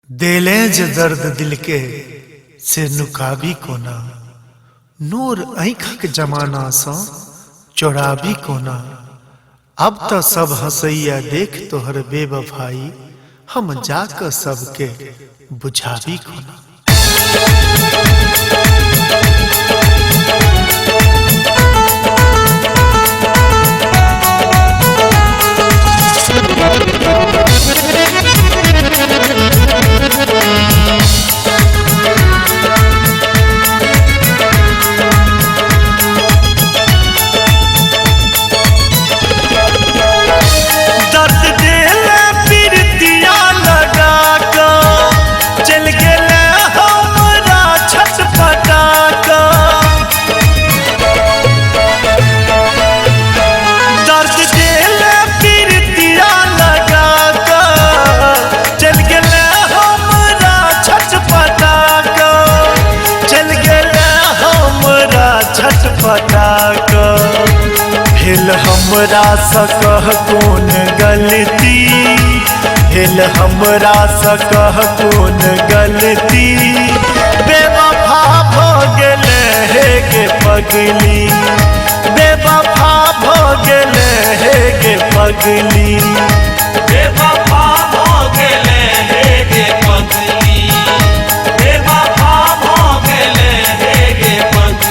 देले ज दर्द दिल के से नुकाबी कोना, नूर आँखक जमाना सा चोराबी कोना। अब तो सब हंसैया देख तोहर बेवफाई, हम जाकर सबके बुझाबी कोना। हमरा सकह कौन गलती, हिल हमरा सकह कौन गलती, बेवफा भ गेले हे गे पगली, बेवफा भ गेले हे गे पगली, बेवफा भ गेले हे गे पगली, बेवफा भ गेले हे गे पगली।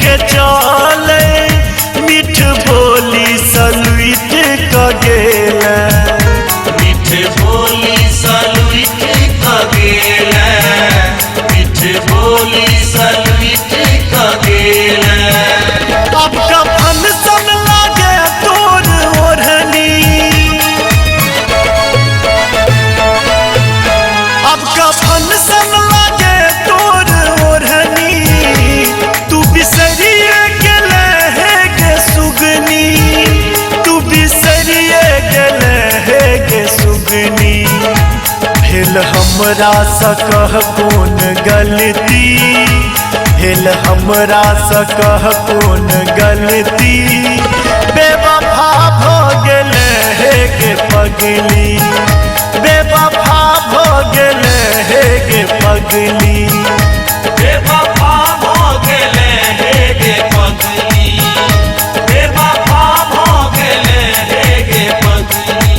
के चले मीठ बोली सलूट क गेले, मीठ बोली सलूट क गेले, मीठ बोली सलूट क गेले। अब कफन सन लागे तोर ओढ़नी, अब कफन सन लागे तोर ओढ़नी, तू बिसरिए गेले हे गे सुगनी, तू बिसरिए गेले हे गे सुगनी। हिल हमरा सकह कौन गलती, हिल हमरा सकह कौन गलती, बेवफा भ गेले हे गे पगली, बेवफा भ गेले हे गे पगली, बेवफा भ गेले हे गे पगली, बेवफा भ गेले हे गे पगली।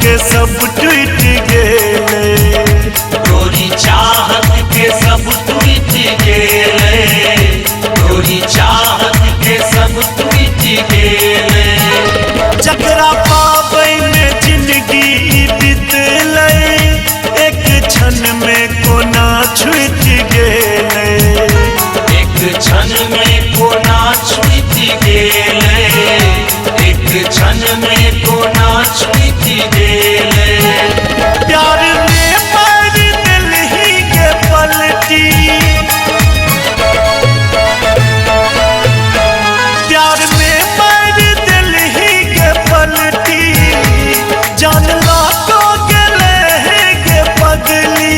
के सब टूट गेले, तोरी चाहत के सब टूट गेले, तोरी चाहत के सब टूट गेले। जकरा पाबै में जिंदगी बीतले, एक क्षण में कोना छूट गेले, एक क्षण में कोना छूट गेले, एक क्षण में कोना छूट गेले। प्यार में मार दिल ही के पलटी, प्यार में मार दिल ही के पलटी, जान ला को गेले हे गे पगली,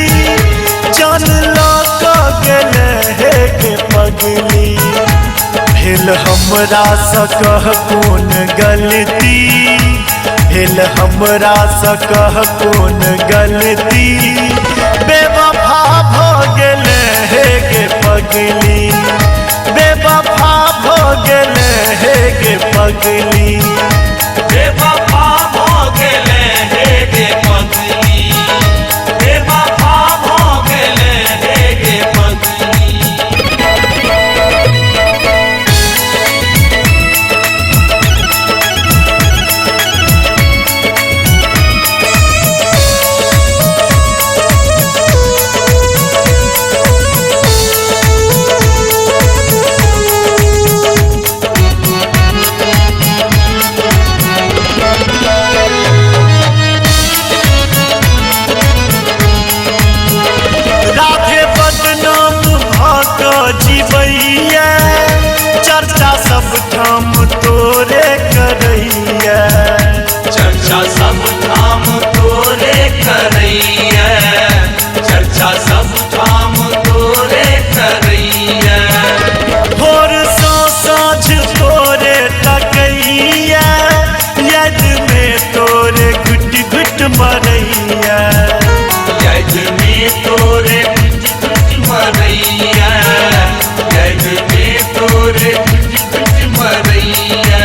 जान ला को गेले हे गे पगली। हिल भेल हमरा सकह कोन गलती, भेल हमरा सकह कोन गलती, बेवफा भ गेले हे गे पगली, बेवफा भ गेले हे गे पगली, बेवफा भ गेले हे गे पगली, बेवफा भ गेले हे गे पगली। राधे बदनाम भक जीवैया, चर्चा सब ठाम तोरे करैया, चर्चा सब ठाम तोरे करैया, चर्चा सब ठाम तोरे करैया। भोर सा साँझ तोरे तकैया, याद में तोरे घुट घुट मरैया, याद में तोरे घुट घुट मरैया, याद में तोरे घुट घुट मरैया।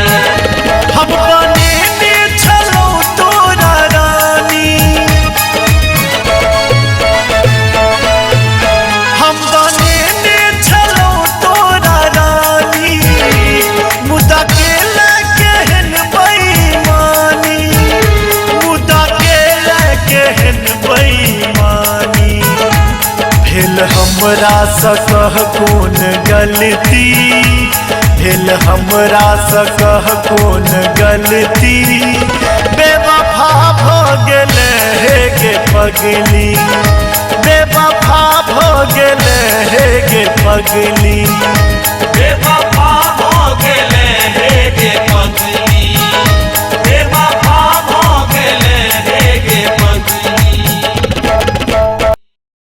हम बनेने छलौ तोरा रानी, हम बनेने छलौ तोरा रानी, मुदा केला केहन बेईमानी, मुदा केला केहन बेईमानी। भेल हमरा सकह कोन गलती, भेल हमरा सकह कोन गलती, बेवफा भ गेले हे गे पगली, बेवफा भ गेले हे गे पगली।